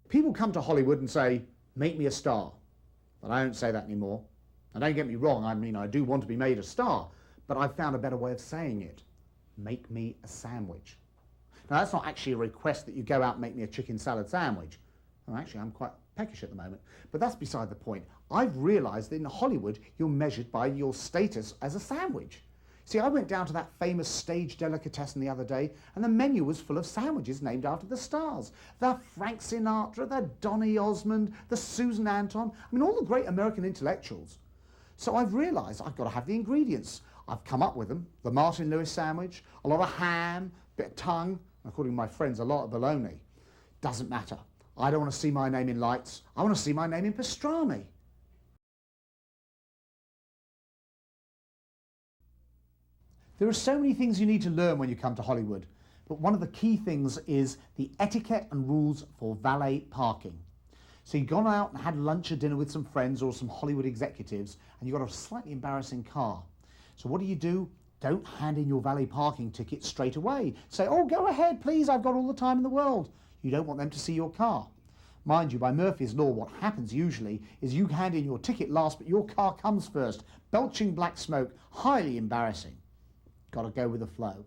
People come to Hollywood and say, make me a star. But I don't say that anymore. And don't get me wrong, I mean, I do want to be made a star, but I've found a better way of saying it. Make me a sandwich. Now, that's not actually a request that you go out and make me a chicken salad sandwich. Well, actually, I'm quite peckish at the moment, but that's beside the point. I've realised that in Hollywood, you're measured by your status as a sandwich. See, I went down to that famous stage delicatessen the other day, and the menu was full of sandwiches named after the stars. The Frank Sinatra, the Donny Osmond, the Susan Anton, I mean, all the great American intellectuals. So I've realised I've got to have the ingredients. I've come up with them. The Martin Lewis sandwich, a lot of ham, a bit of tongue, according to my friends, a lot of bologna. Doesn't matter. I don't want to see my name in lights. I want to see my name in pastrami. There are so many things you need to learn when you come to Hollywood, but one of the key things is the etiquette and rules for valet parking. So you've gone out and had lunch or dinner with some friends or some Hollywood executives, and you've got a slightly embarrassing car. So what do? Don't hand in your valet parking ticket straight away. Say, oh, go ahead, please, I've got all the time in the world. You don't want them to see your car. Mind you, by Murphy's Law, what happens usually is you hand in your ticket last, but your car comes first, belching black smoke, highly embarrassing. Got to go with the flow.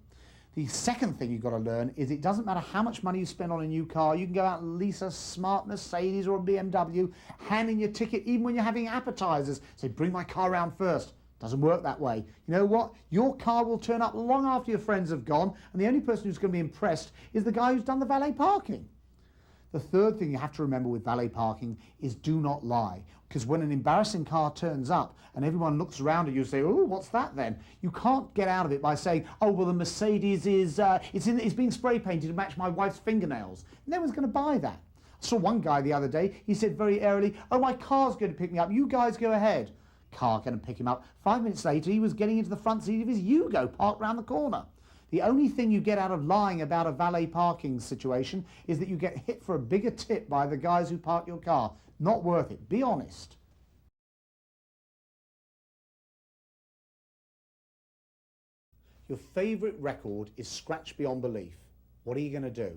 The second thing you've got to learn is it doesn't matter how much money you spend on a new car. You can go out and lease a smart Mercedes or a BMW, hand in your ticket even when you're having appetizers. Say, bring my car around first. Doesn't work that way. You know what? Your car will turn up long after your friends have gone, and the only person who's going to be impressed is the guy who's done the valet parking. The third thing you have to remember with valet parking is do not lie. Because when an embarrassing car turns up and everyone looks around at you and say, oh, what's that then? You can't get out of it by saying, oh, well, the Mercedes is it's being spray painted to match my wife's fingernails. No one's going to buy that. I saw one guy the other day, he said very airily, oh, my car's going to pick me up, you guys go ahead. Car going to pick him up. 5 minutes later, he was getting into the front seat of his Yugo parked round the corner. The only thing you get out of lying about a valet parking situation is that you get hit for a bigger tip by the guys who park your car. Not worth it. Be honest. Your favourite record is scratched beyond belief. What are you going to do?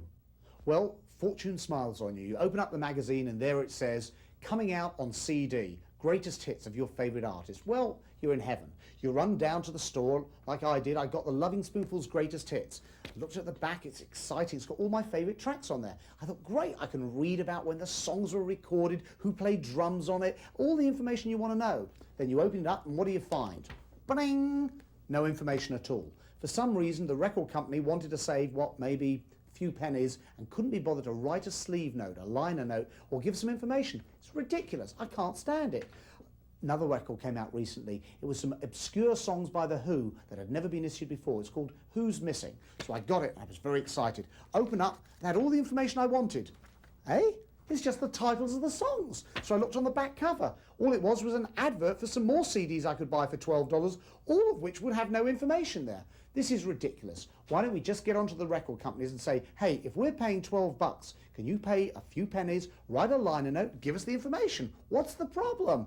Well, fortune smiles on you. You open up the magazine and there it says, coming out on CD, greatest hits of your favourite artist. Well, you're in heaven. You run down to the store like I did. I got the Loving Spoonful's greatest hits. I looked at the back, it's exciting. It's got all my favourite tracks on there. I thought, great, I can read about when the songs were recorded, who played drums on it, all the information you want to know. Then you open it up and what do you find? Bling! No information at all. For some reason, the record company wanted to save, what, maybe a few pennies and couldn't be bothered to write a sleeve note, a liner note, or give some information. It's ridiculous. I can't stand it. Another record came out recently. It was some obscure songs by The Who that had never been issued before. It's called Who's Missing. So I got it. I was very excited. Open up and had all the information I wanted. Eh? It's just the titles of the songs. So I looked on the back cover. All it was an advert for some more CDs I could buy for $12, all of which would have no information there. This is ridiculous. Why don't we just get onto the record companies and say, hey, if we're paying $12, can you pay a few pennies, write a liner note, give us the information? What's the problem?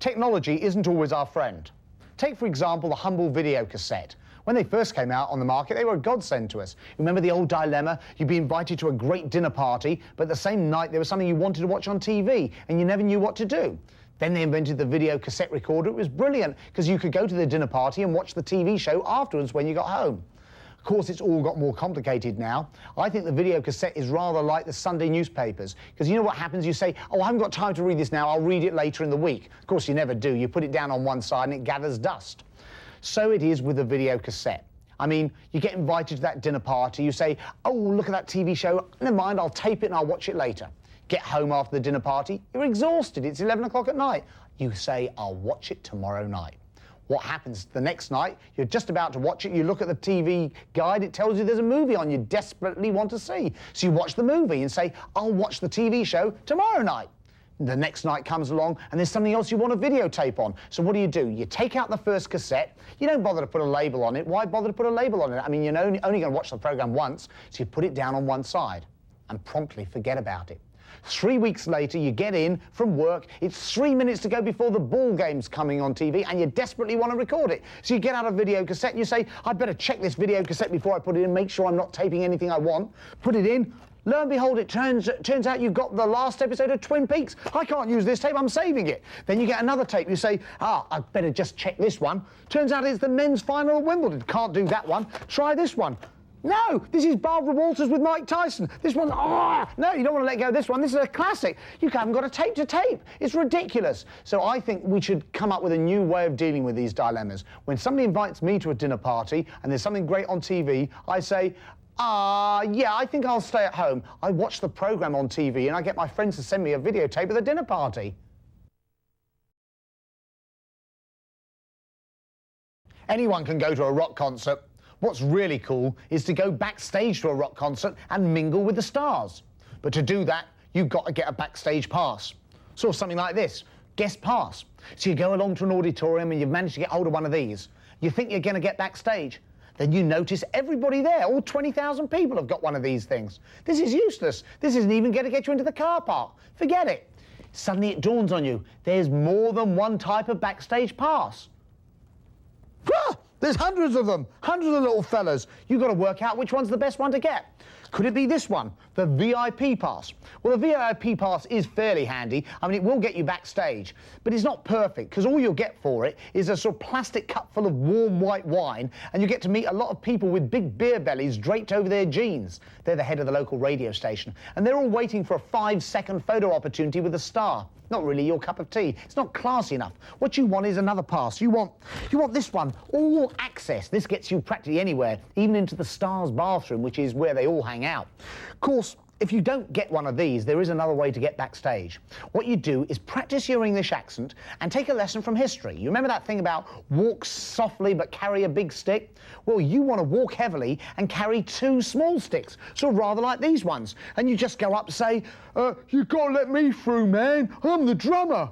Technology isn't always our friend. Take, for example, the humble video cassette. When they first came out on the market, they were a godsend to us. Remember the old dilemma? You'd be invited to a great dinner party, but the same night there was something you wanted to watch on TV, and you never knew what to do. Then they invented the video cassette recorder. It was brilliant, because you could go to the dinner party and watch the TV show afterwards when you got home. Of course, it's all got more complicated now. I think the video cassette is rather like the Sunday newspapers, because you know what happens? You say, oh, I haven't got time to read this now, I'll read it later in the week. Of course, you never do. You put it down on one side and it gathers dust. So it is with the video cassette. I mean, you get invited to that dinner party, you say, oh, look at that TV show, never mind, I'll tape it and I'll watch it later. Get home after the dinner party, you're exhausted, it's 11 o'clock at night. You say, I'll watch it tomorrow night. What happens the next night? You're just about to watch it, you look at the TV guide, it tells you there's a movie on you desperately want to see. So you watch the movie and say, I'll watch the TV show tomorrow night. The next night comes along and there's something else you want to videotape on. So what do? You take out the first cassette, you don't bother to put a label on it. Why bother to put a label on it? I mean, you're only going to watch the program once, so you put it down on one side and promptly forget about it. 3 weeks later, you get in from work, it's 3 minutes to go before the ball game's coming on TV, and you desperately want to record it. So you get out a video cassette and you say, I'd better check this video cassette before I put it in, make sure I'm not taping anything I want. Put it in. Lo and behold, it turns out you've got the last episode of Twin Peaks. I can't use this tape, I'm saving it. Then you get another tape, you say, I'd better just check this one. Turns out it's the men's final at Wimbledon. Can't do that one. Try this one. No, this is Barbara Walters with Mike Tyson. This one's, no, you don't want to let go of this one. This is a classic. You haven't got a tape to tape. It's ridiculous. So I think we should come up with a new way of dealing with these dilemmas. When somebody invites me to a dinner party and there's something great on TV, I say, yeah, I think I'll stay at home. I watch the programme on TV and I get my friends to send me a videotape of the dinner party. Anyone can go to a rock concert. What's really cool is to go backstage to a rock concert and mingle with the stars. But to do that, you've got to get a backstage pass. So something like this, guest pass. So you go along to an auditorium and you've managed to get hold of one of these. You think you're going to get backstage. Then you notice everybody there, all 20,000 people have got one of these things. This is useless. This isn't even going to get you into the car park. Forget it. Suddenly it dawns on you, there's more than one type of backstage pass. There's hundreds of them, hundreds of little fellas. You've got to work out which one's the best one to get. Could it be this one, the VIP pass? Well, the VIP pass is fairly handy. I mean, it will get you backstage, but it's not perfect because all you'll get for it is a sort of plastic cup full of warm white wine, and you get to meet a lot of people with big beer bellies draped over their jeans. They're the head of the local radio station, and they're all waiting for a 5-second photo opportunity with a star. Not really your cup of tea. It's not classy enough. What you want is another pass. You want this one, all access. This gets you practically anywhere, even into the star's bathroom, which is where they all hang out. Of course, if you don't get one of these, there is another way to get backstage. What you do is practice your English accent and take a lesson from history. You remember that thing about walk softly but carry a big stick? Well, you want to walk heavily and carry 2 small sticks, so rather like these ones. And you just go up and say, you got to let me through, man. I'm the drummer.